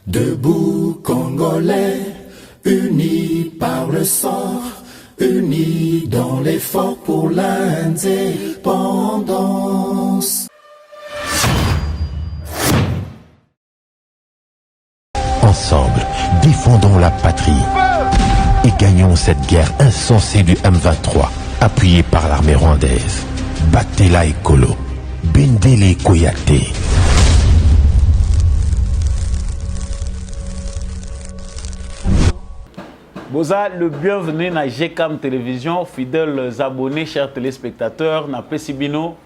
Debout Congolais, unis par le sang, unis dans l'effort pour l'indépendance. Ensemble, défendons la patrie et gagnons cette guerre insensée du M23, appuyée par l'armée rwandaise. Batela Ekolo, Bendele Koyate. Boza, le bienvenu na GCAM Télévision, fidèles abonnés, chers téléspectateurs, na Pesibino,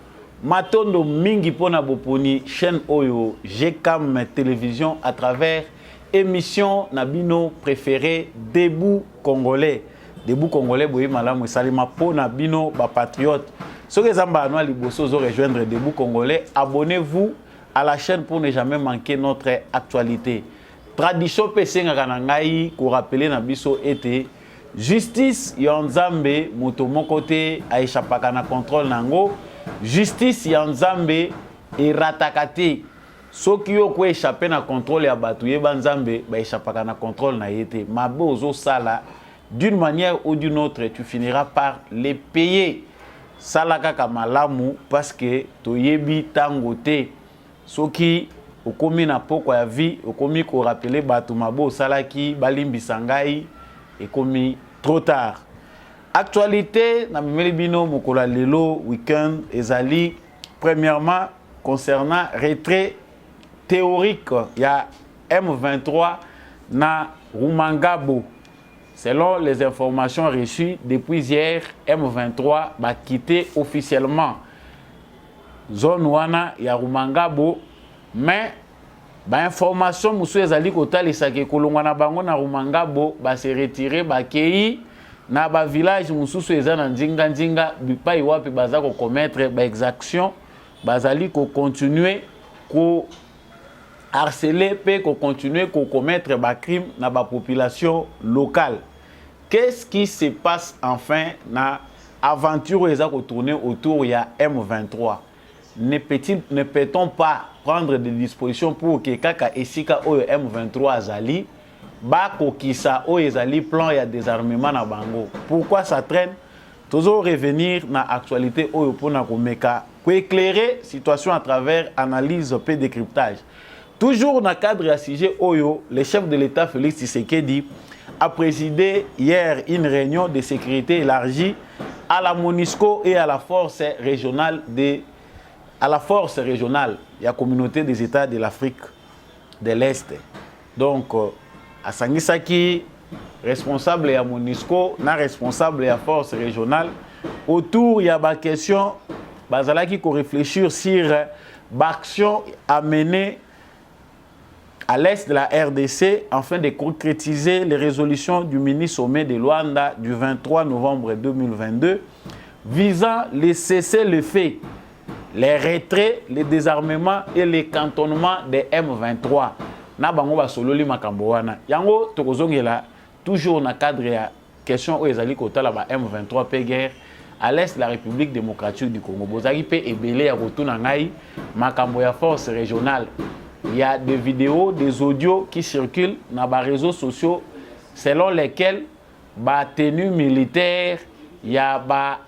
Matondo Mingi Pona Boponi, chaîne Oyo, GCAM Télévision à travers émission Nabino préférée Debout Congolais. Debout Congolais, boye malam salima Pona Bino, ba patriote. Ceux qui ont rejoindre Debout Congolais, abonnez-vous à la chaîne pour ne jamais manquer notre actualité. Tradition PC Ngakanangai, pour rappeler Nabiso était justice Yanzambe, Mutomo côté, Aïchapaka na contrôle Nango, justice Yanzambe et Ratakate. Ceux qui ont échappé na contrôle et abattué Banzambe, Aïchapaka na contrôle na yete. Mabo ozo sala, d'une manière ou d'une autre, tu finiras par les payer. Salaka kamalamu parce que toyebi tangote. Ceux qui okomi na poko ya vie okomi ko rappeler batu mabo salaki balimbi sangai ekomi trop tard. Actualité na mimeli bino mokola lelo weekend ezali premièrement concernant retrait théorique ya M23 na Rumangabo. Selon les informations reçues depuis hier, M23 va quitter officiellement zone wana ya Rumangabo. Mais ba information musu ezali kotali sake kolongwa na bango na Rumangabo ba se retirer ba kei na ba village mususu ezana ndinga ndinga bipai wapi baza ko commettre ba exaction bazali ko continuer ko harceler pe ko continuer ko commettre ba crime na ba population locale. Qu'est-ce qui se passe enfin na aventure eza ko tourner autour ya M23? Ne peut-on pas prendre des dispositions pour que Kaka Esika Oyo M23 Azali, Bako Kisa Oyo Azali plan ya désarmement na bango? Pourquoi ça traîne? Toujours revenir na actualité Oyo Pona Komeka, pour éclairer situation à travers analyse et décryptage. Toujours dans le cadre à sujet Oyo, le chef de l'État Félix Tshisekedi a présidé hier une réunion de sécurité élargie à la MONUSCO et à la force régionale de la communauté des États de l'Afrique de l'Est. Donc, à Sangisaki, responsable de la MONUSCO, na responsable de la force régionale, autour il y a des questions, bazalaki ko réfléchir sur l'action à mener à l'est de la RDC afin de concrétiser les résolutions du mini-sommet de Luanda du 23 novembre 2022 visant les cessez-le-feu, les retraits, les désarmements et les cantonnements des M23. Na bango ba sololi makambo wana. Yango tokozongela toujours na cadre ya question ezali kotala ba M23 pe guerre à l'est de la République démocratique du Congo. Bozaki pe ebele ya kotuna ngai makambo ya force régionale. Il y a des vidéos, des audios qui circulent dans les réseaux sociaux selon lesquels la tenue militaire, il y a la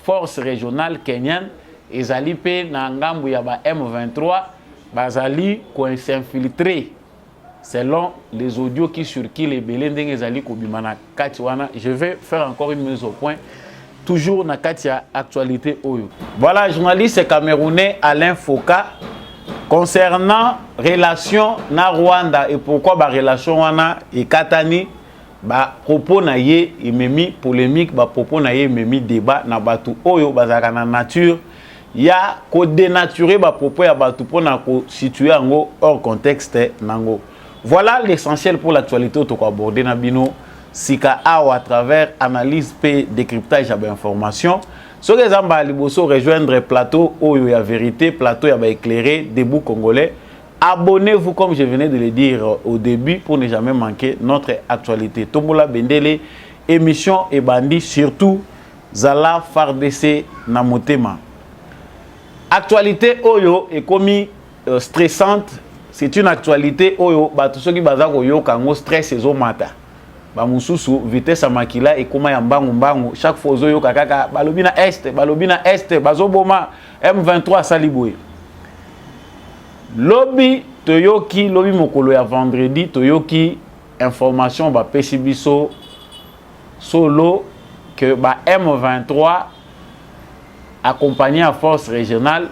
force régionale kenyane, et Zali pe Nangambu, il y a M23, Bazali qui s'infiltrer selon les audios qui circulent et Belendeng et Zali Kobimana Katiwana. Je vais faire encore une mise au point. Toujours dans Katia actualité Oyo. Voilà, journaliste camerounais Alain Foka. Concernant relation na Rwanda et pourquoi ba relation wana et Katani ba propos na ye ememi polémique ba propos na ye ememi débat na batu oyo bazaka na nature ya ko dénaturer ba propos ya batu pona ko situer ngo hors contexte nango. Voilà l'essentiel pour l'actualité to ko aborder na bino sika awa à travers analyse et décryptage ya ba information. Ceux qui ont rejoindre plateau Oyo ya vérité, plateau ya éclairé, Debout Congolais, abonnez-vous comme je venais de le dire au début pour ne jamais manquer notre actualité. Tombola Bendele, émission et bandit, surtout Zala Fardese Namotema. Actualité Oyo est commis stressante c'est une actualité oyo bato soki baza koyoka ngo stress ezomata ba mususu vitesse makila et koma ya mbangu chaque fois ozoyoka kaka balobi na est bazoboma M23 saliboye lobi toyoki lobi mokolo ya vendredi toyoki information ba pesi biso solo que ba M23 accompagné à force régionale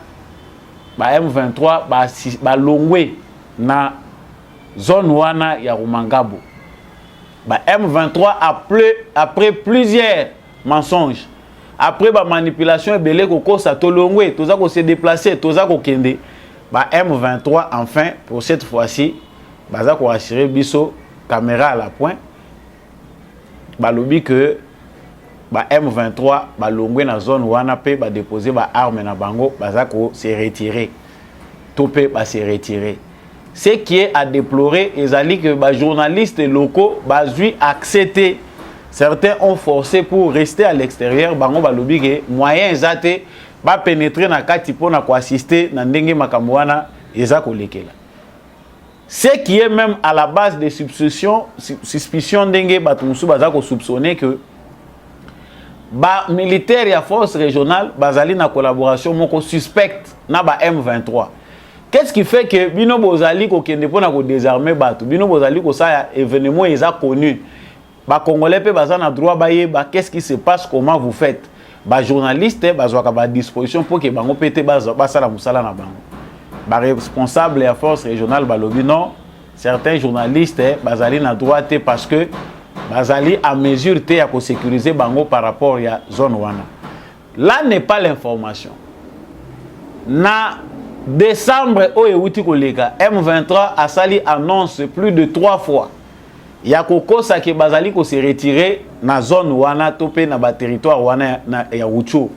ba M23 ba longwe na zone wana ya Rumangabo. Ba M23 après plusieurs mensonges, après ba manipulation belé koko sa tolongwe, toza ko se déplacer, toza ko kende. Ba M23 enfin pour cette fois-ci, baza ko assurer biso caméra à la pointe. Ba lobi que ba M23 ba longwe na zone wana pe ba déposer ba arme na bango, baza ko se retirer. Topé ba se retirer. Ce qui est à déplorer, c'est que les journalistes locaux ont accepté. Certains ont forcé pour rester à l'extérieur. Bango balobi que moyen zate ba pénétrer na kati pona ko assister na ndenge makamwana eza kolekela. Ce qui est même à la base des suspicion ndenge batumusu baza ko soupçonner que ba militaire ya force régionale bazali na collaboration moko suspecte na ba M23. Qu'est-ce qui fait que bino bozali ko kende pona ko désarmer bato bino bozali ko ça événement est connu ba congolais pe baza na droit baye ba qu'est-ce qui se passe comment vous faites ba journaliste bazwa ka disposition pour que bango pété baza la musala na bango ba responsable ya force régionale balobi non certains journalistes bazali na droit parce que bazali à mesure te ya ko sécuriser bango par rapport ya zone wana. Là n'est pas l'information na décembre oyewuti koleka M23 a sali annonce plus de 3 fois ya kokosa ke bazali ko se retirer na zone wana topé na ba territoire wana na ya Wucho.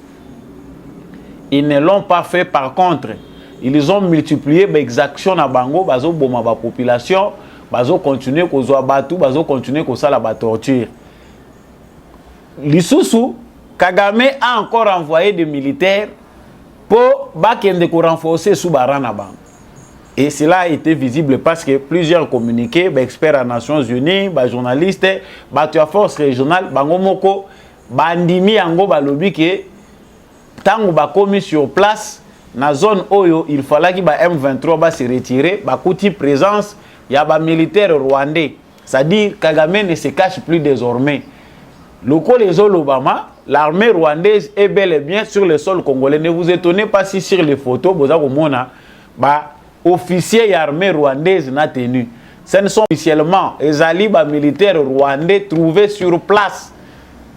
Ils ne l'ont pas fait. Par contre ils ont multiplié ba exactions na bango bazo boma ba population bazo continuer ko zo batu bazo continuer ko sala ba torture. Lisusu Kagame a encore envoyé des militaires pour renforcer sous Baranaban. Et cela a été visible parce que plusieurs communiqués, experts des Nations Unies, journalistes, la force régionale, Bangomoko, Bandimi Ango Balobi que tant que commis sur place, dans la zone Oyo, il fallait que M23 se retire, Bakouti présence, il y a des militaires rwandais. C'est-à-dire que Kagame ne se cache plus désormais. Le les Obama, l'armée rwandaise est bel et bien sur le sol congolais. Ne vous étonnez pas si sur les photos, vous avez officiers et armée rwandaise n'a tenu. Ce ne sont officiellement les alliés militaires rwandais trouvés sur place.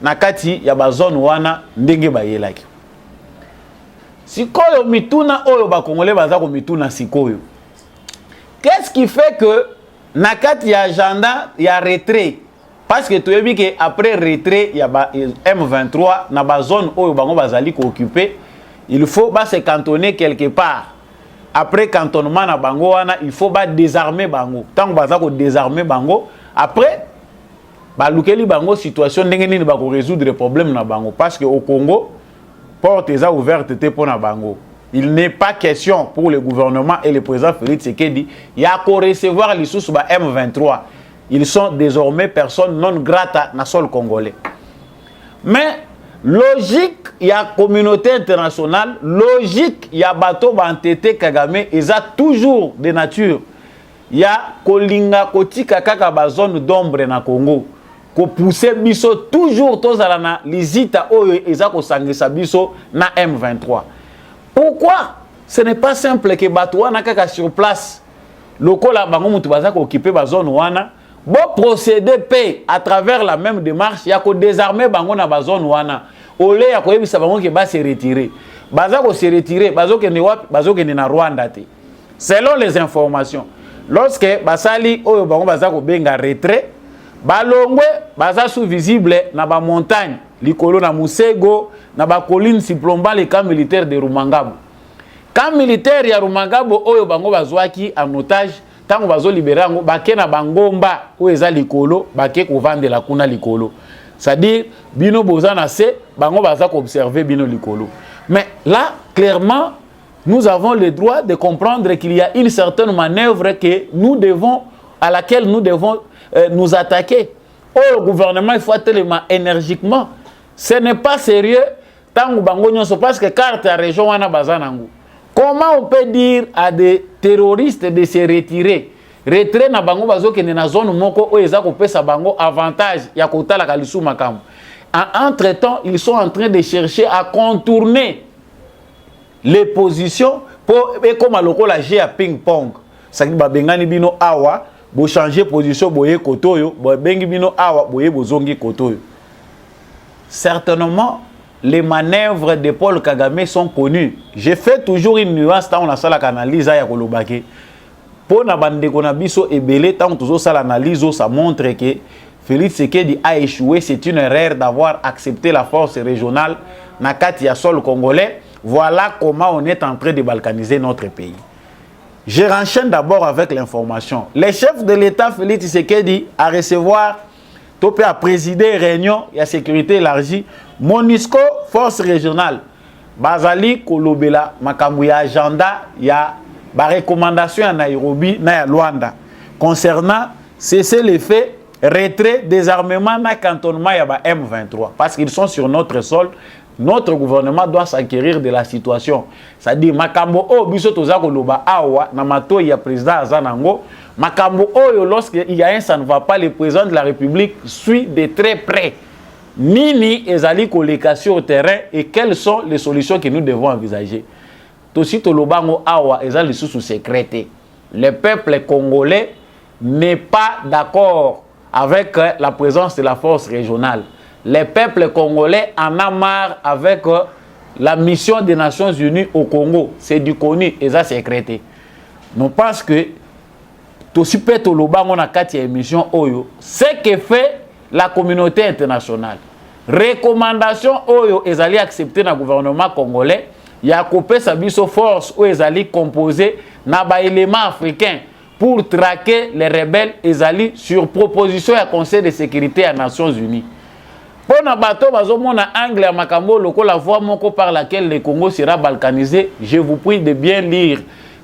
Nakati ya ba zone wana ndenge bayelaki. Sikoyo mituna oyo ba congolais baza ko mituna sikoyo. Qu'est-ce qui fait que nakati ya agenda ya retrait? Parce que tu as vu qu'après retrait, il y a M23 dans la zone où ils bazali occupé, il faut se cantonner quelque part. Après cantonnement na bango il faut désarmer bango. Tant que vous désarmer bango, après lukeli bango situation ndenge nini ba ko résoudre les problèmes na bango parce que au Congo porte est ouverte pour na bango. Il n'est pas question pour le gouvernement et le président Félix Tshisekedi il y a qu'à recevoir les sous M23. Ils sont désormais personnes non grata na sol congolais. Mais logique, il y a communauté internationale, logique, il y a bateau entêté Kagame, ils ont toujours de nature. Il y a kolinga kotika kaka ba zone d'ombre na Congo. Ko pousser biso toujours tozala na lizita oyo eza ko sangisa biso na M23. Pourquoi? Ce n'est pas simple que bato wana kaka sur place. Lokola bango mutu baza ko occuper ba zone wana. Bon procéder paix à travers la même démarche, il y a que désarmer bango na bazone wana. Olé ya ko yebisa bango ke ba se retirer. Baza ko se retirer, bazo ke ne wapi, bazo ke ne na Rwanda te. Selon les informations, lorsque basali oyo bango baza ko benga retrait, balongwe baza sous visible na ba montagne, likolo na Musego, na ba colline si plombant les camps militaires de Rumangabo. Camp militaire ya Rumangabo oyo bango bazwaki en otage. Tant que bazo libérango bake na bangomba ou eza likolo bake ko vendre la kuna likolo, c'est-à-dire bino boza na se bango baza ko observer bino likolo. Mais là clairement nous avons le droit de comprendre qu'il y a une certaine manœuvre à laquelle nous devons nous attaquer. Le gouvernement, il faut tellement énergiquement. Ce n'est pas sérieux tant que parce que carte à région wana bazanangu. Comment on peut dire à des terroristes de se retirer? Retrait na bango bazo ke na zone moko o eza ko pesa bango avantage ya kotala kalisu makamu. Entre-temps, ils sont en train de chercher à contourner les positions pour et comme à lokola jeu à ping-pong. Ça dit ba bengani bino awa bo changer position boye kotoyo, bo bengi bino awa boye bozongi kotoyo. Certainement, les manœuvres de Paul Kagame sont connues. J'ai fait toujours une nuance dans la salle d'analyse à Kolobake. Pour na bande kona biso ebele tant toujours ça l'analyse ça montre que Félix Tshisekedi a échoué, c'est une erreur d'avoir accepté la force régionale na kati ya sol congolais. Voilà comment on est en train de balkaniser notre pays. Je renchaîne d'abord avec l'information. Les chefs de l'État Félix Tshisekedi a recevoir topé à présider réunion et à sécurité élargie MONUSCO force régionale bazali kolobela makambu ya agenda ya ba recommandation à Nairobi na ya Luanda concernant cesser les faits retrait désarmement na cantonnement ya ba M23 parce qu'ils sont sur notre sol. Notre gouvernement doit s'acquérir de la situation. C'est-à-dire, makambo o biso toza koloba awa na mato ya président Azanango, makambo o lorsqu'il y a un ça ne va pas, le président de la République suit de très près. Nini ezali koleka sur au terrain et quelles sont les solutions que nous devons envisager. Tosi tolobango awa ezali sous sécurité. Le peuple congolais n'est pas d'accord avec la présence de la force régionale. Les peuples congolais en a marre avec la mission des Nations Unies au Congo. C'est du connu et ça c'est sécrété. Nous pensons que tout ce qui est au émission Oyo, c'est que fait la communauté internationale. Recommandation Oyo est allé accepter dans le gouvernement congolais. Il y a coupé sa biso force où est allé composer dans les éléments africains pour traquer les rebelles et allé sur proposition du Conseil de sécurité des Nations Unies. Pour na bateau bazomona angle ya makambo loko la voie moko par laquelle le Congo sera balkanisé, je vous prie de bien lire,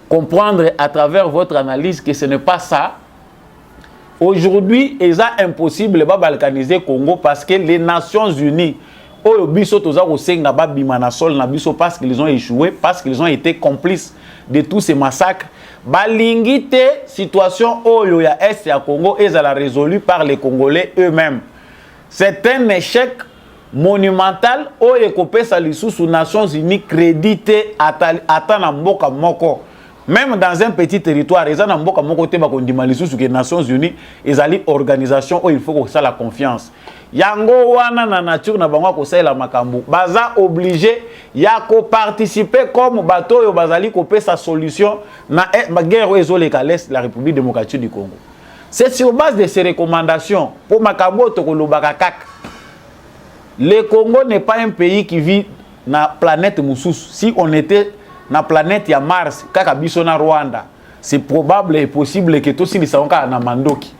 comprendre à travers votre analyse que ce n'est pas ça. Aujourd'hui, il est impossible de balkaniser le Congo parce que les Nations Unies oyo biso toza ko senga ba bima na sol na biso parce qu'ils ont échoué, parce qu'ils ont été complices de tous ces massacres. Balingite situation oyo ya est ya Congo est résolue par les Congolais eux-mêmes. C'est un échec monumental où les sous Nations Unies crédité à mboka moko. Même dans un petit territoire, ils ont mboka moko te bakondima sous les Nations Unies, ils ont une organisation où il faut que ça la confiance. Yango wana na nature na bango ko la makambu. Baza obligé ya ko participer comme bateau yo bazali ko sa solution na guerre ezoleka l'est la République démocratique du Congo. C'est sur base de ces recommandations pour Makabo Tokolobaka Kak. Le Congo n'est pas un pays qui vit dans la planète Moussous. Si on était dans la planète ya Mars, Kakabiso na Rwanda, c'est probable et possible que tout si ça na Mandoki.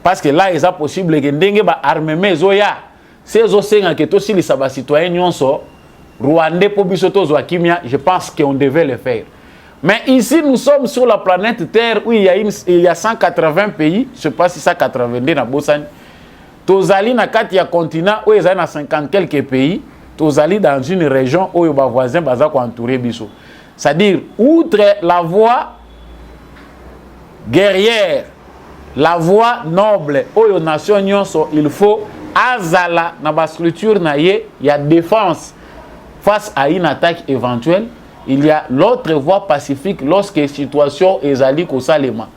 Parce que là, il est possible que ndenge ba armement zoya. Ces océans que tout si les citoyens nyonso Rwandais pour biso to zo kimia, je pense qu'on devait le faire. Mais ici, nous sommes sur la planète Terre où il y a 180 pays, je ne sais pas si ça 82 dans Bossani. Tozali na kati ya continent où il y a 50 quelques pays, Tozali dans une région où les voisins sont entourés biso. C'est-à-dire, outre la voie guerrière, la voie noble, où les nations il faut azala na ba structure na ye, il y a défense face à une attaque éventuelle. Il y a l'autre voie pacifique lorsque la situation est allée au Salema.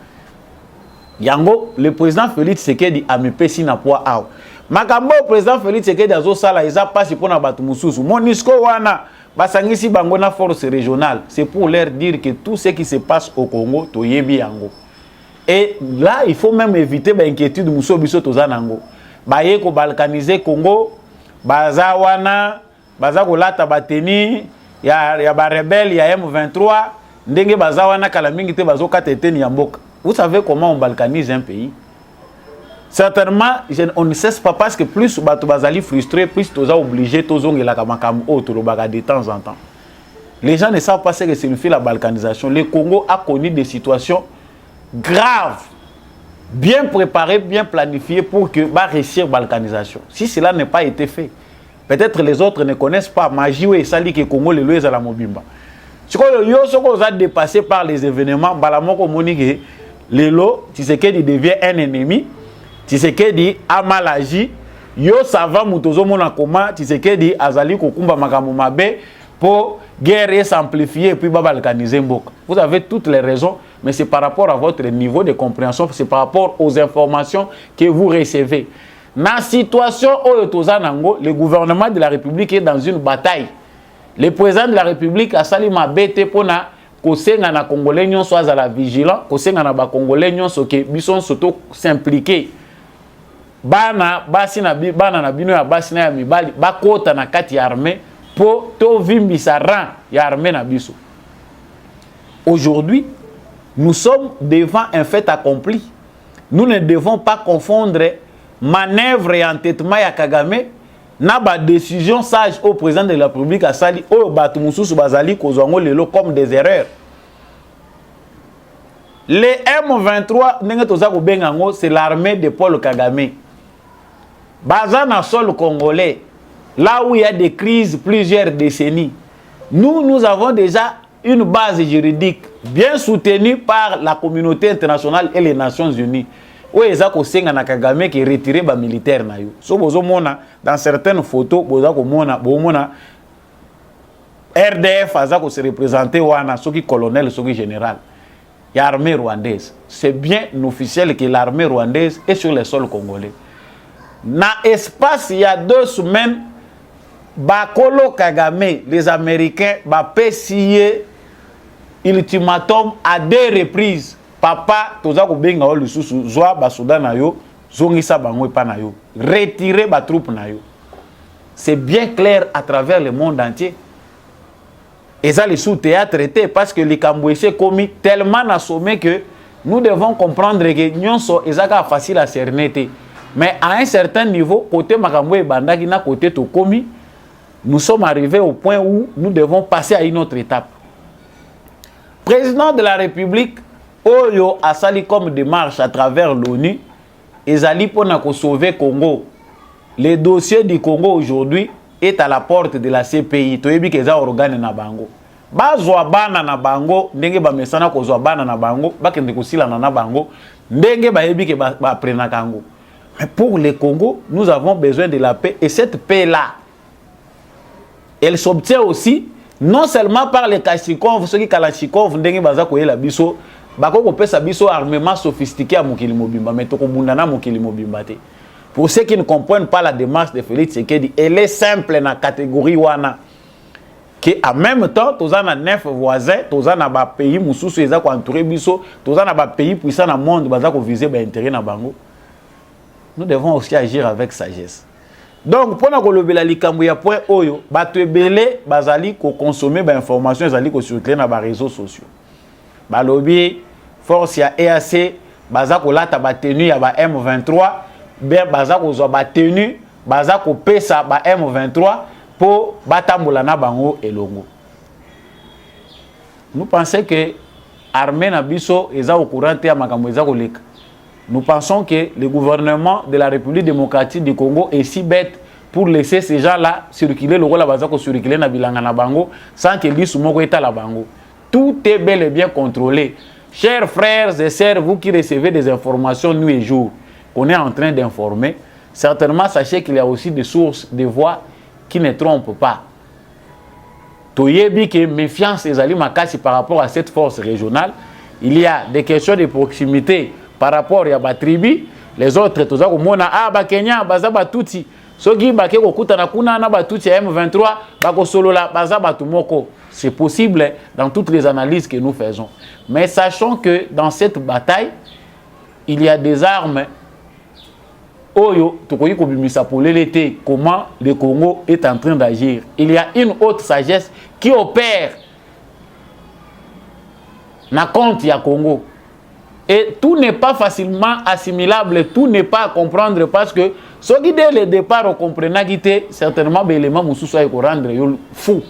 Yango, le président Félix Tshisekedi a mis pesi na poa aw. Makambo président Félix Tshisekedi azo sala eza pasi pona batu mususu. MONUSCO wana basangisi bango na force régionale. C'est pour leur dire que tout ce qui se passe au Congo toyebi yango. Et là, il faut même éviter l'inquiétude muso biso tozanango. Baye ko balkaniser Congo, baza wana, baza ko lata bateni il y a ba rebelle, il y a M23, ndenge bazawana kala mingi te bazoka teteni ya mboka. Vous savez comment on balkanise un pays? Certainement, on ne cesse pas parce que plus bato bazali frustré, plus toza obligé tozongela ka makambo o tolobaka de temps en temps. Les gens ne savent pas ce que signifie la balkanisation. Le Congo a connu des situations graves, bien préparées, bien planifiées pour que réussir la balkanisation. Si cela n'a pas été fait, peut-être les autres ne connaissent pas. Magie et Sali que Congo le lois à la Mobimba. Ce qu'on a dépassé par les événements, Balamoko Monique, Lelo, Tshisekedi devient un ennemi. Tshisekedi a mal agi. Yo sava mutozo mona koma Tshisekedi azali kokumba makambo mabe pour guerre s'amplifier et puis balkaniser mboka. Vous avez toutes les raisons, mais c'est par rapport à votre niveau de compréhension, c'est par rapport aux informations que vous recevez. Dans la situation où le gouvernement de la République est dans une bataille. Le président de la République a sali mabete pona kosenga na Congolais nyon soit à la vigilance, kosenga na ba Congolais nyon so ke bison soto s'impliquer. Bana na bino ya basi na ya mibali bakota na kati ya armée pour to vimbisa rang ya armée na biso. Aujourd'hui, nous sommes devant un fait accompli. Nous ne devons pas confondre manœuvre et entêtement ya Kagame na ba décision sage au président de la République à sali o batu mususu bazali kozwango lelo comme des erreurs. Les M23 ndenge toza ko bengango, c'est l'armée de Paul Kagame. Bazan na sol congolais, là où il y a des crises plusieurs décennies, nous avons déjà une base juridique bien soutenue par la communauté internationale et les Nations Unies. Où ils ont senga na Kagame qui retiré ba militaire na yo. So bozo mona dans certaines photos bozo ko mona RDF azako se représenter wana soki colonel soki général. Il y a l'armée rwandaise. C'est bien officiel que l'armée rwandaise est sur le sol congolais. Dans l'espace, il y a 2 semaines, Bakolo Kagame, les Américains, payé ultimatum à 2 reprises. Papa, tozako benga o lususu, zoa ba Soudan na yo, zongisa bango pa na yo, retirer ba troupe na yo. C'est bien clair à travers le monde entier. Et ça, les sous-théâtres étaient parce que les Cambouissés commis tellement assommés que nous devons comprendre que nous sommes facile à cerner. Mais à un certain niveau, côté Makambo et Bandagina, côté Tokomi, nous sommes arrivés au point où nous devons passer à une autre étape. Président de la République, Oyo a sali comme démarche à travers l'ONU, et Zali pour sauver Congo. Le dossier du Congo aujourd'hui est à la porte de la CPI. Toyebi ke za organe na bango. Ba zwa bana na bango, ndenge ba mesana ko zwa bana na bango, ba kende ko sila na bango, ndenge ba yebi ke ba prena kango. Mais pour le Congo, nous avons besoin de la paix et cette paix-là, elle s'obtient aussi non seulement par les Kalachnikov, ceux qui Kalachnikov ndenge baza ko yela biso, ba ko pesa biso armement sophistiqué à mokili mobimba, mais to ko bundana mokili mobimba te. Pour ceux qui ne comprennent pas la démarche de Félix Tshisekedi, elle est simple dans la catégorie wana. Que en même temps, tous en 9 voisins, tous en a pays mususu eza ko entouré biso, tous en a pays puissant dans le monde baza ko viser ba intérêt na bango. Nous devons aussi agir avec sagesse. Donc pour na ko lobela likambo ya point oyo, bato ebele bazali ko consommer ba information ezali ko circuler na ba réseaux sociaux. Ba lobby force ya EAC baza ko lata ba tenue ya ba M23. Ben baza ko zo ba tenu baza ko pesa ba M23 pour batambola na bango elongo. Nous pensons que armée na biso eza au courant te ya makambo eza ko leka. Nous pensons que le gouvernement de la République démocratique du Congo est si bête pour laisser ces gens-là circuler le rôle baza ko circuler na bilanga na bango sans que lisu moko eta la bango. Tout est bel et bien contrôlé. Chers frères et sœurs, vous qui recevez des informations nuit et jour, qu'on est en train d'informer, certainement sachez qu'il y a aussi des sources de voix qui ne trompent pas. Toyebi que méfiance et Zali Makasi par rapport à cette force régionale, il y a des questions de proximité par rapport à la tribu, les autres, tout ça, comme on a Kenya, Bazaba Tuti, Sogi Bake Okuta Nakuna, Nabatuti M23, Bako Solola, Bazaba Tumoko. C'est possible dans toutes les analyses que nous faisons. Mais sachons que dans cette bataille, il y a des armes. Oyo, tokoyi ko bimisa pour l'été, comment le Congo est en train d'agir. Il y a une autre sagesse qui opère na compte ya Congo. Et tout n'est pas facilement assimilable, tout n'est pas à comprendre parce que ce qui dès le départ on comprenait qu'il était certainement l'élément mususu ay ko rendre fou.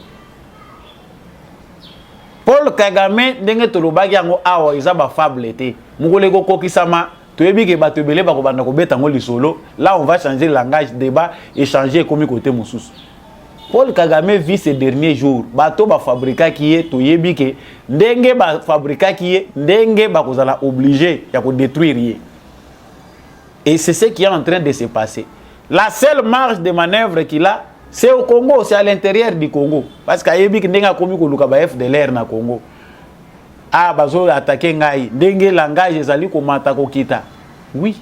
Paul Kagame ndenge tolobaki yango awa eza ba fable te mukole ko kokisama toyebi ke bato ebele ba ko banda ko beta ngo lisolo là on va changer le langage débat échanger comme côté mususu Paul Kagame vit ces derniers jours bato ba fabrika ki ye toyebi ke ndenge ba fabrika ki ye ndenge ba kozala obligé ya ko détruire ye et c'est ce qui est en train de se passer la seule marge de manœuvre qu'il a c'est au Congo, c'est à l'intérieur du Congo. Parce qu'il y a des gens qui ont été FDLR dans le Congo. Ah, ils ont attaqué Ngaï. Dengue langage, ils ont attaqué Kita. Oui,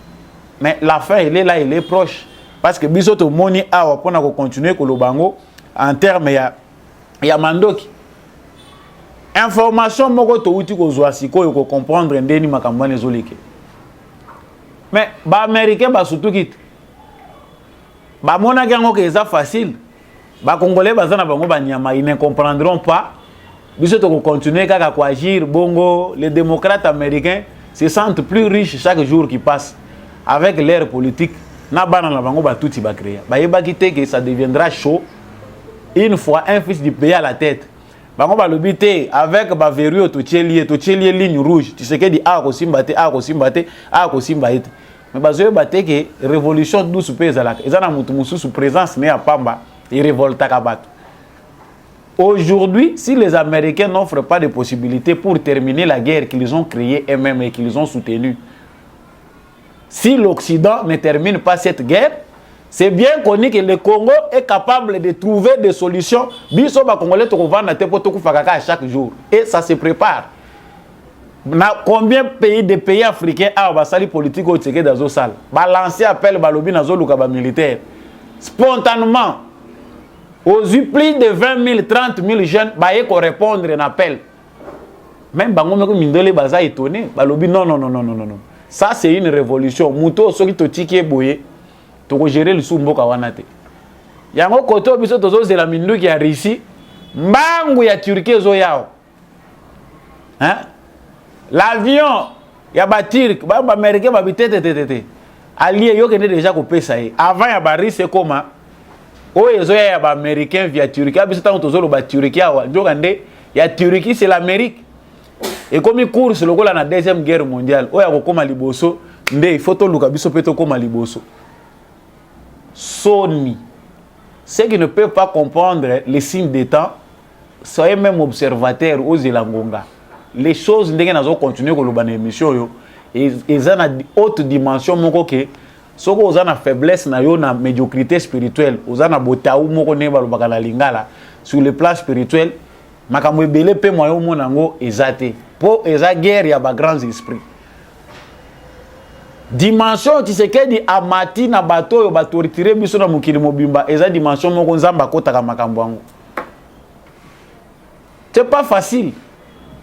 mais la fin, elle est là, elle est proche. Parce que si on moni pour continuer avec le Bango, en termes, il y a Mandoki. Information, je vais comprendre ndeni makambane zolike. Mais les Américains, surtout quitte. Ba mona gango que c'est facile. Ba Congolais bazana bango banyama ils ne comprendront pas. Biso to continuer kaka ko agir bongo les démocrates américains se sentent plus riches chaque jour qui passe avec leur politique. Na bana la bango ba touti ba créer. Ba yeba kité que ça deviendra chaud une fois un fils du pays à la tête. Bango ba lobité avec ba verrou to tchelier ligne rouge. Tu sais que dit a ko simbate mais bazoye bate que révolution douce pe ezalaka ezana mutu mususu présence ne ya pamba et révolte kabato. Aujourd'hui, si les Américains n'offrent pas de possibilités pour terminer la guerre qu'ils ont créée eux-mêmes et qu'ils ont soutenue, si l'Occident ne termine pas cette guerre, c'est bien connu que le Congo est capable de trouver des solutions. Biso ba Congolais to kovanda te poto kufakaka à chaque jour et ça se prépare. Combien de pays africains ont basali politique au Tchèque dans une salle? Balancer appel balobi dans un militaire. Spontanément, aux plus de 20 000, 30 000 jeunes, ils vont répondre à un appel. Même si Mindele baza étonné, balobi non. Ça c'est une révolution. Mouto soki to tiki boye, to gérer le sumboka wanate. Yango koto biso tozo zela mindu qui a réussi, mbangu ya Turquie zo yao. Hein? L'avion, il y a des Turcs, les Américains, les alliés, ils ont déjà coupé ça. Avant, il y a des c'est comment? Il y a des Américains via Turquie. Il y a Turquie, c'est l'Amérique. Et comme ils courent sur la deuxième guerre mondiale, il faut que Sony. Ceux qui ne peuvent pas comprendre les signes des temps, soyez même observateurs aux Elangonga. Les choses ne continuer à l'émission et ils ont une haute dimension que ceux qui ont une faiblesse na médiocrité spirituelle ils ont botaou moko ne balobaka na lingala sur le plan spirituel makambo ebele pe moyo monango ezate po eza guerre ya ba grands esprits dimension Tshisekedi amati na bato yo bato retirer biso na mukili mobimba eza dimension moko nzamba kotaka makambo yango. C'est pas facile.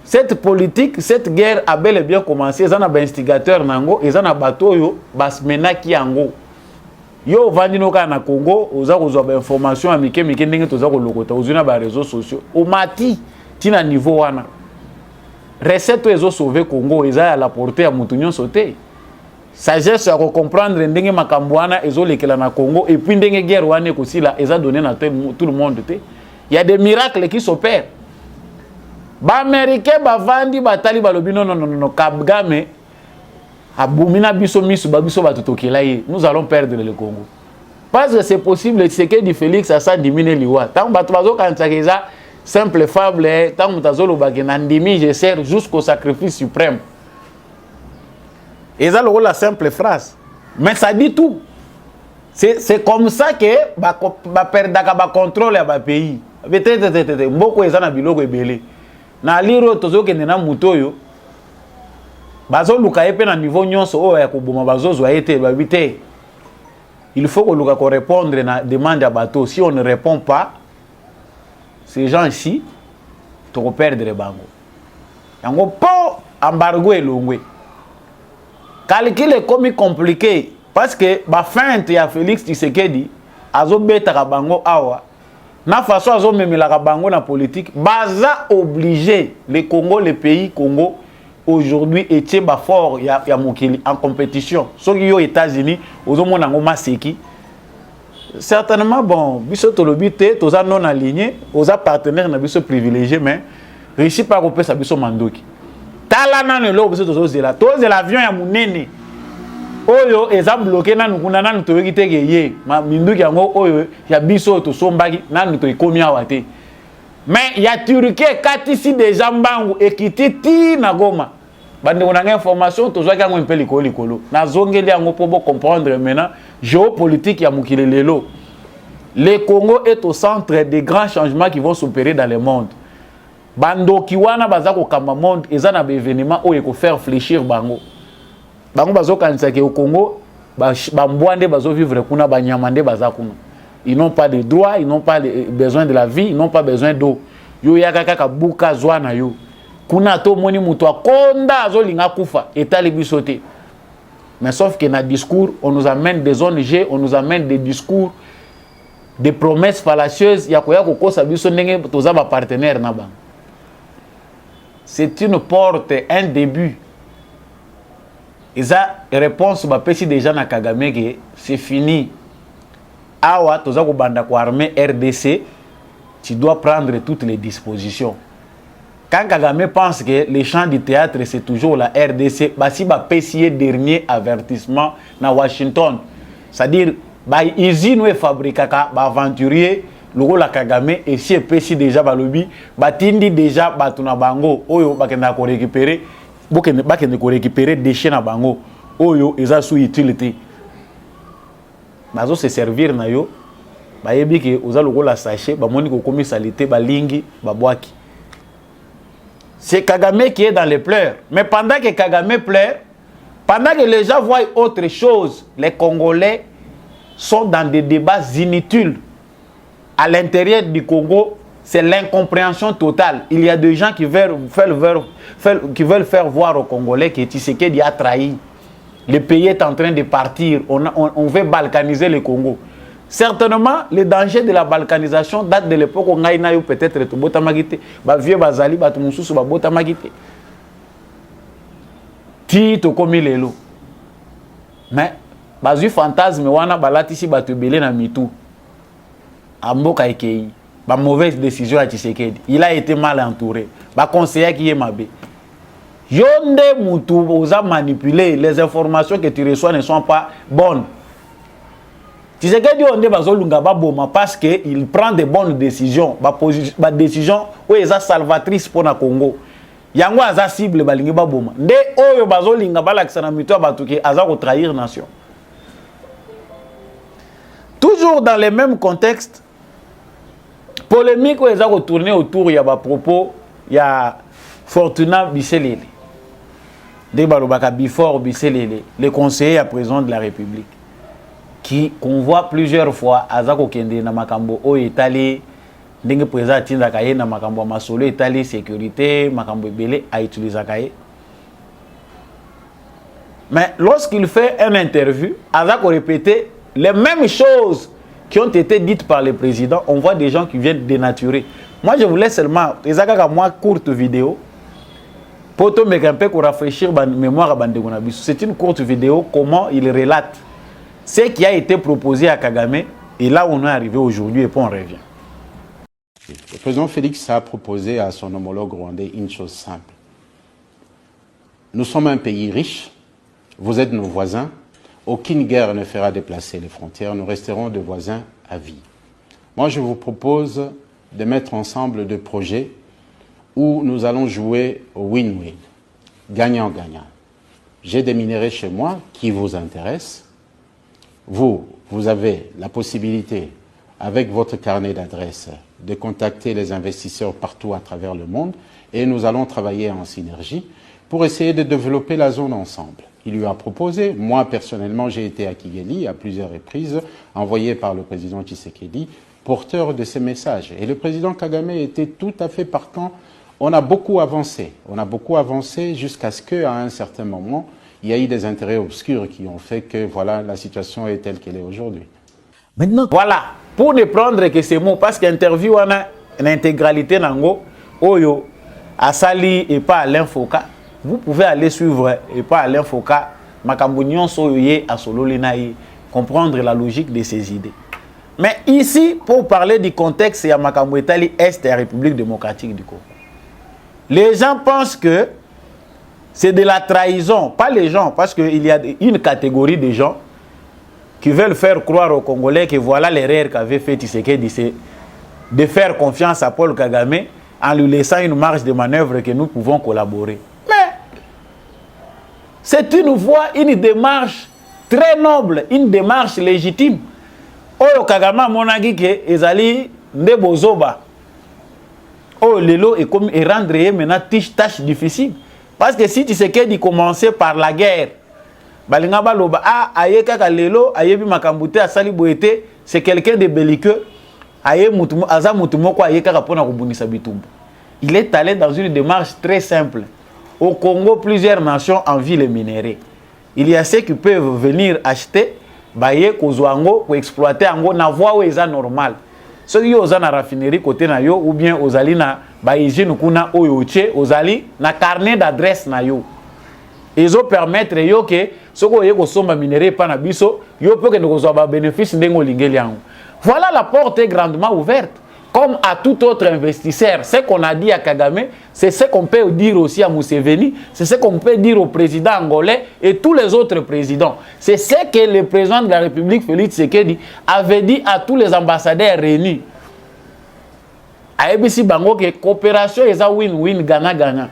Cette politique, cette guerre a bel et bien commencé. Ils ont un instigateur nango, ils ont un bateau yo, basmena ki ango. Yo vandino ka na Congo, oza kozoba information amike mike ndenge toza ko lokota, ozuna ba réseaux sociaux. O mati tina niveau wana. Recette ezo sauver Congo, eza à la portée à mutunyon sauté. Sagesse à comprendre ndenge makambo wana ezo lekela na Congo et puis ndenge guerre wana ko sila eza donné na tout le monde té. Il y a des miracles qui s'opèrent. Ba Américains bavandi batali balobi non Kagame abumina biso misu babiso batutokela ye nous allons perdre le Congo parce que c'est possible c'est que du Félix ça diminue liwa tant bato bazo kantsakeza simple fable tant mutazolo bagena ndimi je sers jusqu'au sacrifice suprême et ça la simple phrase mais ça dit tout c'est comme ça que ba perdaka ba contrôle ya ba pays betete mboko ezana biloko ebele na liro tozokende na mutoyo bazo luka epe na niveau nyonso o ya koboma bazo zwa ete babite il faut que luka ko répondre na demande à bateau si on ne répond pas ces gens ici to perdre bango yango po embargo elongwe calcul est comme compliqué parce que ba feinte ya Félix Tshisekedi azo beta bango awa na façon azo memela bango na politique baza obligé le Congo le pays Congo aujourd'hui était bas fort ya mokili en compétition soki yo États-Unis ozo mona ngo maseki certainement bon biso to lobité toza non aligné oza partenaire na biso privilégié mais réussi par opé sabiso mandoki tala nanu lo biso tozozela avion ya munene oyo eza bloqué nanu kuna nanu toyoki te ke ye minduki yango oyo ya biso tosombaki nanu toikomi awa te mais ya Turquie katisi déjà mbangu ekiti ti na Goma bande on a information tozwaki yango mpe likolo nazongeli yango po comprendre maintenant géopolitique ya mukile lelo. Le Congo est au centre des grands changements qui vont s'opérer dans le monde. Bando kiwana bazako kamba monde ezana ba événement oyo ko faire fléchir bango. Bango bazo kanisa ke au Congo ba mbwande bazo vivre kuna ba nyamande bazakuna. Ils n'ont pas de droits, ils n'ont pas besoin de la vie, ils n'ont pas besoin d'eau. Yo yaka kaka buka zwana yo. Kuna to moni muto akonda azo linga kufa etali bisote. Mais sauf que na discours on nous amène des ONG, on nous amène des discours des promesses fallacieuses ya koya kokosa biso ndenge toza ba partenaire na bango. C'est une porte, un début. Et ça réponse ba pesi déjà na Kagame que c'est fini. Awa toza ko banda ko armée RDC, tu dois prendre toutes les dispositions. Quand Kagame pense que les champs du théâtre c'est toujours la RDC, bah si ba pesi dernier avertissement na Washington, c'est-à-dire ba usine ou fabrikaka ba aventurier logo la Kagame et si epesi déjà ba lobby batindi déjà batuna bango oyo bakenda ko récupérer bakende ko récupérer déchets na bango oyo eza sous utilité bazo se servir na yo ba yebi ke oza logo la sachet ba moni ko komi salité ba lingi ba boaki. C'est Kagame qui est dans les pleurs, mais pendant que Kagame pleure, pendant que les gens voient autre chose, les Congolais sont dans des débats inutiles. À l'intérieur du Congo, c'est l'incompréhension totale. Il y a des gens qui veulent faire voir aux Congolais que Tshisekedi a trahi. Le pays est en train de partir. On veut balkaniser le Congo. Certainement, le danger de la balkanisation date de l'époque où on a eu peut-être tout botamagité. Ba vieux bazali, ba tumususu ba botamagité. Tito comme lelo. Mais bazu fantasme wana balatisi batubele na mitu. Amboka ekei. Ba mauvaise décision à Tshisekedi. Il a été mal entouré. Ba conseiller qui est mabé. Yonde mutu oza manipuler les informations que tu reçois ne sont pas bonnes. Tshisekedi onde bazolunga ba boma parce que il prend de bonnes décisions, ba décision où eza salvatrice pour na Congo. Yango aza cible balingi ba boma. Nde oyo bazolinga balakisa na mito batuke aza ko trahir nation. Toujours dans le même contexte, polémique où eza ko tourner autour ya ba propos ya Fortuna Biselele. De balobaka Bifor Biselele, le conseiller à président de la République, qui convoit plusieurs fois Azako Kende na makambo o etali ndenge président tinda kaye na makambo masolo etali sécurité makambo belé a utiliser kaye. Mais lorsqu'il fait une interview, Azako répétait les mêmes choses qui ont été dites par le président. On voit des gens qui viennent dénaturer. Moi je voulais seulement ezaka moi courte vidéo pour te mettre un peu pour rafraîchir ma mémoire à Bandeko Nabiso. C'est une courte vidéo comment il relate ce qui a été proposé à Kagame et là où on est arrivé aujourd'hui et puis on revient. Le président Félix a proposé à son homologue rwandais une chose simple. Nous sommes un pays riche, vous êtes nos voisins, aucune guerre ne fera déplacer les frontières, nous resterons de voisins à vie. Moi je vous propose de mettre ensemble deux projets où nous allons jouer au win-win, gagnant-gagnant. J'ai des minéraux chez moi qui vous intéressent. Vous avez la possibilité, avec votre carnet d'adresses, de contacter les investisseurs partout à travers le monde et nous allons travailler en synergie pour essayer de développer la zone ensemble. Il lui a proposé, moi personnellement j'ai été à Kigali à plusieurs reprises, envoyé par le président Tshisekedi, porteur de ces messages. Et le président Kagame était tout à fait partant. On a beaucoup avancé jusqu'à ce qu'à un certain moment, il y a eu des intérêts obscurs qui ont fait que voilà, la situation est telle qu'elle est aujourd'hui. Maintenant, voilà, pour ne prendre que ces mots, parce qu'interview on a l'intégralité nango, oyo, Asali et pas Alain Foka, vous pouvez aller suivre et pas Alain Foka, Makambunion Soyoye à Sololinaï, comprendre la logique de ces idées. Mais ici, pour parler du contexte, il y a Makambo Etali Est et la République démocratique du Congo. Les gens pensent que c'est de la trahison. Pas les gens, parce qu'il y a une catégorie de gens qui veulent faire croire aux Congolais que voilà l'erreur qu'avait fait Tshisekedi, c'est de faire confiance à Paul Kagame en lui laissant une marge de manœuvre que nous pouvons collaborer. Mais c'est une voie, une démarche très noble, une démarche légitime. Oyo Kagame monagi ke ezali nde bozoba. Oh lelo et comme et rendre maintenant tâche difficile. Parce que si Tshisekedi commençait par la guerre, balinga baloba aye kaka lelo ayebi makambute asali boete, c'est quelqu'un de belliqueux. Aye mutumo aza mutumo ko aye kaka pona kobunisa bitumbu. Il est allé dans une démarche très simple. Au Congo, plusieurs nations envient les minéraux. Il y a ceux qui peuvent venir acheter, baye kozwango, ko exploiter ango na voie où eza normal. Ceux qui ont na raffinerie côté na yo ou bien ozali na ba usine kuna oyoche, ozali na carnet d'adresse na yo. Ils ont permettre yo que ceux qui ont somba minéraux pa na biso, yo peut que nous kozwa ba bénéfice ndengo lingeli yango. Voilà, la porte est grandement ouverte. Comme à tout autre investisseur, ce qu'on a dit à Kagame, c'est ce qu'on peut dire aussi à Museveni, c'est ce qu'on peut dire au président angolais et tous les autres présidents. C'est ce que le président de la République, Félix Tshisekedi, avait dit à tous les ambassadeurs réunis. A ABC Bango, que coopération est win-win, gagnant-gagnant.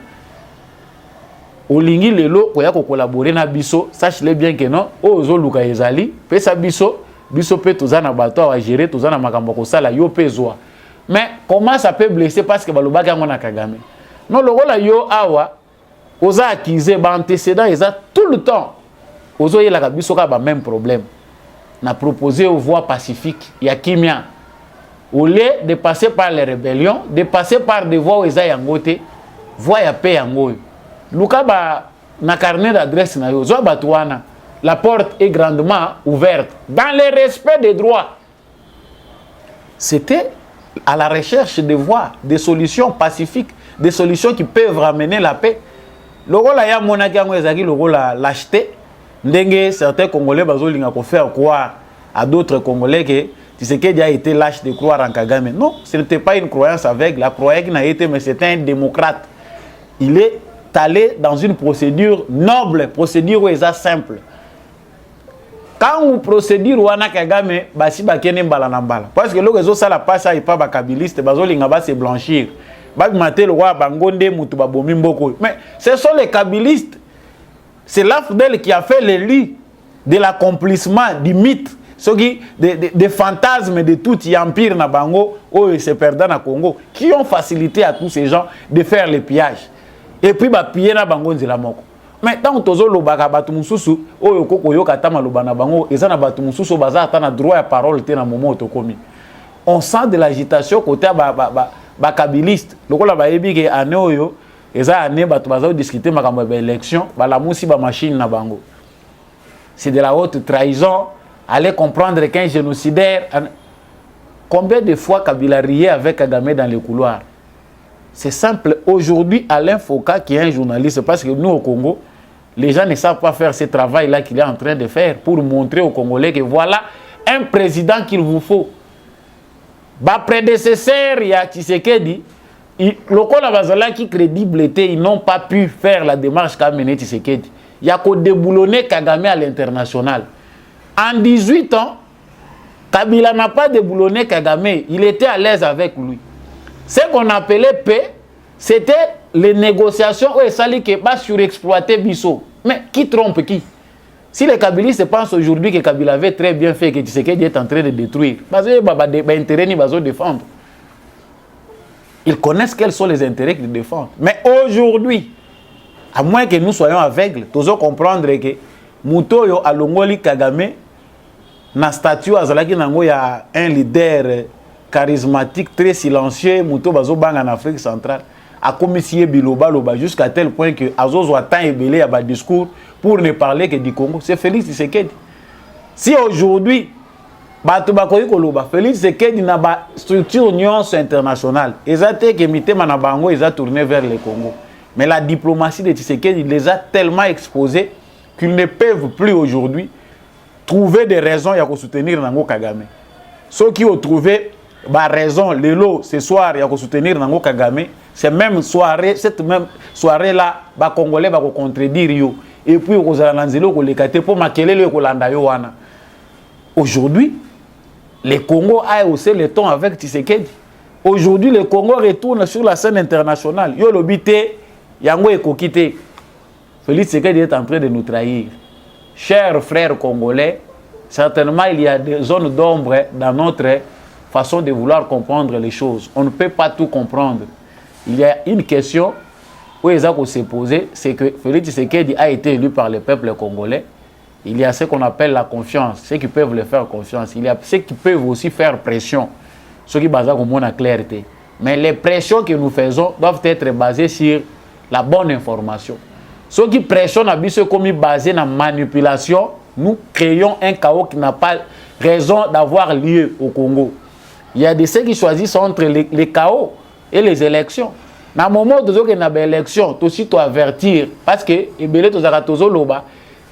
Olingi lelo, koya ko collaborer na biso, sache-le bien que non, ozo luka ezali, pesa biso, biso pe tozana bato à gérer, tozana makambo ko sala yo pezwa. Mais comment ça peut blesser parce que balobaki yango na Kagame? Non, le rôle yo awa, oza accusé, ba antécédent, ils ont tout le temps. Ozo yela ka biso ka ba même problème. Na proposé aux voies pacifiques, ya kimia. Au lieu de passer par les rébellions, de passer par des voies où ils ont yangote, voie ya paix yango. Luka ba na carnet d'adresse na yo, zo batouana. La porte est grandement ouverte dans le respect des droits. C'était à la recherche de voies, des solutions pacifiques, des solutions qui peuvent ramener la paix. Le rôle ya monaki yango ezaki le rôle l'acheter. Ndenge certains Congolais bazolinga ko faire croire à d'autres Congolais que Tshisekedi a été lâche de croire en Kagame. Non, ce n'était pas une croyance aveugle. La croyance n'a été, mais c'était un démocrate. Il est allé dans une procédure noble, procédure où est simple. Quand vous procédez wana Kagame, basi bakene mbala na mbala. Parce que le ça la passe à pas bakabiliste, bazolinga ba se blanchir. Ba maté le roi bangonde mutu babomi mboko. Mais ce sont les kabylistes. C'est l'AFDEL qui a fait le lit de l'accomplissement du mythe, des fantasmes de tout empire na bango ou se perdant na Congo, qui ont facilité à tous ces gens de faire les pillages. Et puis ba piller na bango nzela moko. Mais tant que tozo lobaka batu mususu oyo koko yoka tama lobana bango ezana batu mususu baza atana droit à parole te na moment otokomi. On sent de l'agitation côté ba kabiliste. Lokola ba yebi ke ane oyo eza ane batu baza discuter makambo ba élection ba la musi ba machine na bango. C'est de la haute trahison. Allez comprendre qu'un génocidaire. Combien de fois Kabila riait avec Kagame dans les couloirs? C'est simple. Aujourd'hui, Alain Foka, qui est un journaliste, parce que nous, au Congo, les gens ne savent pas faire ce travail-là qu'il est en train de faire pour montrer aux Congolais que voilà un président qu'il vous faut. Ba prédécesseur, il y a Tshisekedi, le Congo bazala qui crédibilité, ils n'ont pas pu faire la démarche qu'a mené Tshisekedi. Il y a qu'au déboulonner Kagame à l'international. En 18 ans, Kabila n'a pas déboulonné Kagame, il était à l'aise avec lui. Ce qu'on appelait paix, c'était les négociations où il s'allait que pas surexploiter Bissot. Mais qui trompe qui? Si les Kabilistes pensent aujourd'hui que Kabila avait très bien fait, que Tshisekedi est en train de détruire, ils connaissent quels sont les intérêts qu'ils défendent. Mais aujourd'hui, à moins que nous soyons aveugles, nous devons comprendre que Mutoyo Alongoli Kagame, na statut azalaki nango ya un leader charismatique, très silencieux, Mouto Bazo Bang en Afrique centrale, a commissionné Biloba Loba jusqu'à tel point que Azozo a tant ébélé à bas discours pour ne parler que du Congo. C'est Félix Tshisekedi. Si aujourd'hui, Félix Tshisekedi n'a pas structure union internationale, ils ont été imité Manabango, ils ont tourné vers le Congo. Mais la diplomatie de Tshisekedi les a tellement exposés qu'ils ne peuvent plus aujourd'hui trouver des raisons pour soutenir Nango Kagame. Ceux qui ont trouvé bah raison lelo ce soir il y a soutenir Nango Kagame, c'est même soirée, cette même soirée là ba congolais ba contredire yo et puis aux alanzelo ko lekate pour makelele ko landa yo wana. Aujourd'hui le Congo a haussé le ton avec Tshisekedi. Aujourd'hui le Congo retourne sur la scène internationale. Yo lobité yango ekokité. Félix Tshisekedi est en train de nous trahir. Chers frères congolais, certainement il y a des zones d'ombre dans notre façon de vouloir comprendre les choses. On ne peut pas tout comprendre. Il y a une question où il faut se poser, c'est que Félix Tshisekedi a été élu par le peuple congolais. Il y a ce qu'on appelle la confiance, ceux qui peuvent le faire confiance. Il y a ceux qui peuvent aussi faire pression, ceux qui basent comme la clarté. Mais les pressions que nous faisons doivent être basées sur la bonne information. Ceux qui pressionnent à ceux qui sont basés sur la manipulation, nous créons un chaos qui n'a pas raison d'avoir lieu au Congo. Il y a des ceux qui choisissent entre les chaos et les élections. Dans le moment où il y a une élection, tu aussi tu avertir parce que les belé tu as tozo loba,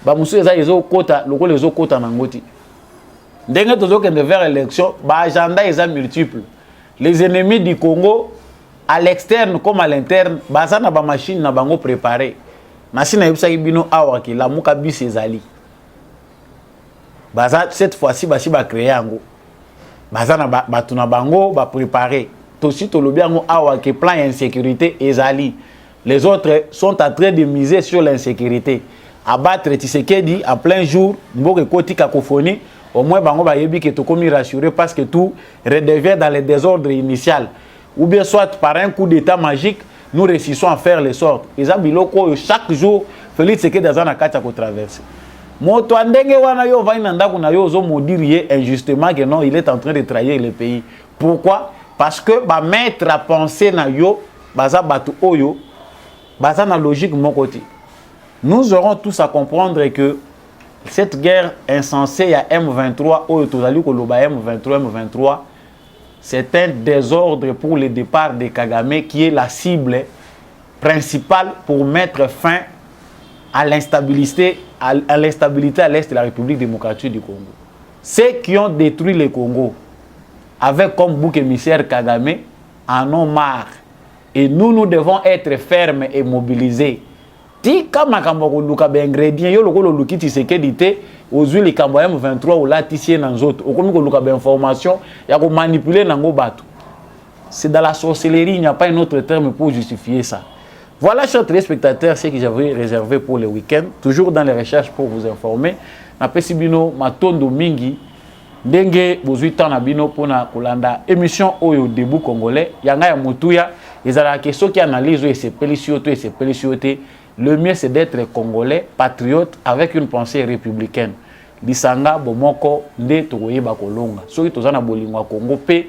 ba musu eza ezo kota loko les kota nangoti. Ndenge tozo que vers élection, ba agenda est multiple. Les ennemis du Congo à l'externe comme à l'interne, baza na ba machine na bango préparé. Machine yebisa bino awa ki la muka bis ezali. Baza cette fois-ci ba si ba créer yango. Bazana batuna bango ba préparer aussi to lobiango awa que plan insécurité ezali. Les autres sont en train de miser sur l'insécurité. Abattre Tshisekedi en plein jour, mboke koti cacophonie, au moins bango ba yebi que to komi rassuré parce que tout redevient dans le désordre initial. Ou bien soit par un coup d'état magique, nous réussissons à faire les sortes. Ezabiloko chaque jour Félix Tshisekedi azana kata ko traverser. Moto andenge wana yo va inanda kuna yo zo modirier injustement que non, il est en train de trahir le pays. Pourquoi? Parce que ba mettre à penser na yo baza batu oyo baza na logique mon côté. Nous aurons tous à comprendre que cette guerre insensée à M23 oyo tozali ko loba M23 c'est un désordre pour le départ de Kagame qui est la cible principale pour mettre fin à l'instabilité à l'est de la République démocratique du Congo. Ceux qui ont détruit le Congo avec comme bouc émissaire Kagame en ont marre. Et nous devons être fermes et mobilisés. Si comme makambo luka be ingrédients yo lokolo luki Tshisekedi te ozui le kambo M23 ou la tisser dans autres okomi ko luka be information ya ko manipuler nango bato. C'est dans la sorcellerie, il n'y a pas un autre terme pour justifier ça. Voilà, chers téléspectateurs, ce que j'avais réservé pour le week-end. Toujours dans les recherches pour vous informer. Na pesibino matondo mingi ndenge bozuitan na bino pona kolanda émission oyo debout congolais. Yanga ya mutuya ezala question qui analyse et c'est peliciote et c'est peliciote. Le mieux c'est d'être congolais, patriote avec une pensée républicaine. Lisanga bomoko nde tokoyeba kolonga. Soki tozana bolingwa Congo pe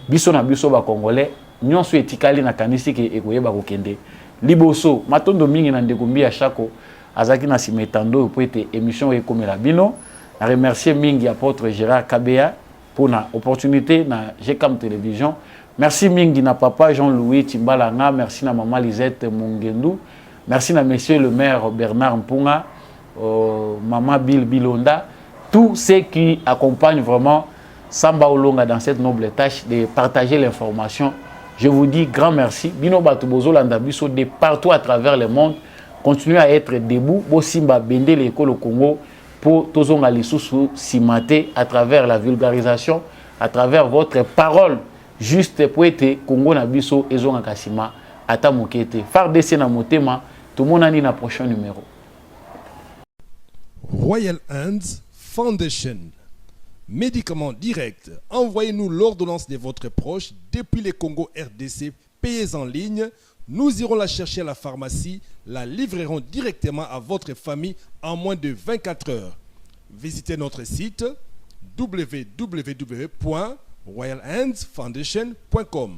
biso na biso ba congolais nyonso etikali na kanisi ke ekoyeba kokende. Liboso matondo mingi na ndekumbi ya chako azaki na simetando po ete émission ekomela bino. Na remercier mingi apôtre Gérard Kabea pour na opportunité na GCAM télévision. Merci mingi na papa Jean-Louis Timbalanga, merci na maman Lisette Mongendu, merci na monsieur le maire Bernard Mpunga, maman Bill Bilonda, tous ceux qui accompagnent vraiment Samba Olonga dans cette noble tâche de partager l'information. Je vous dis grand merci. Bino Batubozo Landabiso de partout à travers le monde. Continuez à être debout. Bosimba Bende l'école au Congo pour Tozonga Lisusu Simate à travers la vulgarisation, à travers votre parole juste pour être Congo Nabiso et Zonga Kasima Ata Mokete. FARDC na motema. Tout le monde a un prochain numéro. Royal Hands Foundation. Médicaments directs. Envoyez-nous l'ordonnance de votre proche depuis le Congo RDC. Payez en ligne. Nous irons la chercher à la pharmacie. La livrerons directement à votre famille en moins de 24 heures. Visitez notre site www.royalhandsfoundation.com.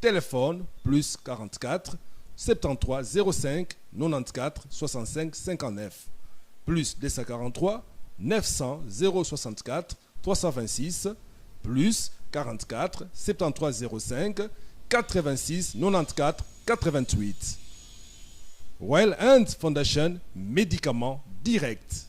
Téléphone plus 44 73 05 94 65 59 plus 243 900 064 326 plus 44 73 05 86 94 88. Royal Hands Foundation, médicaments directs.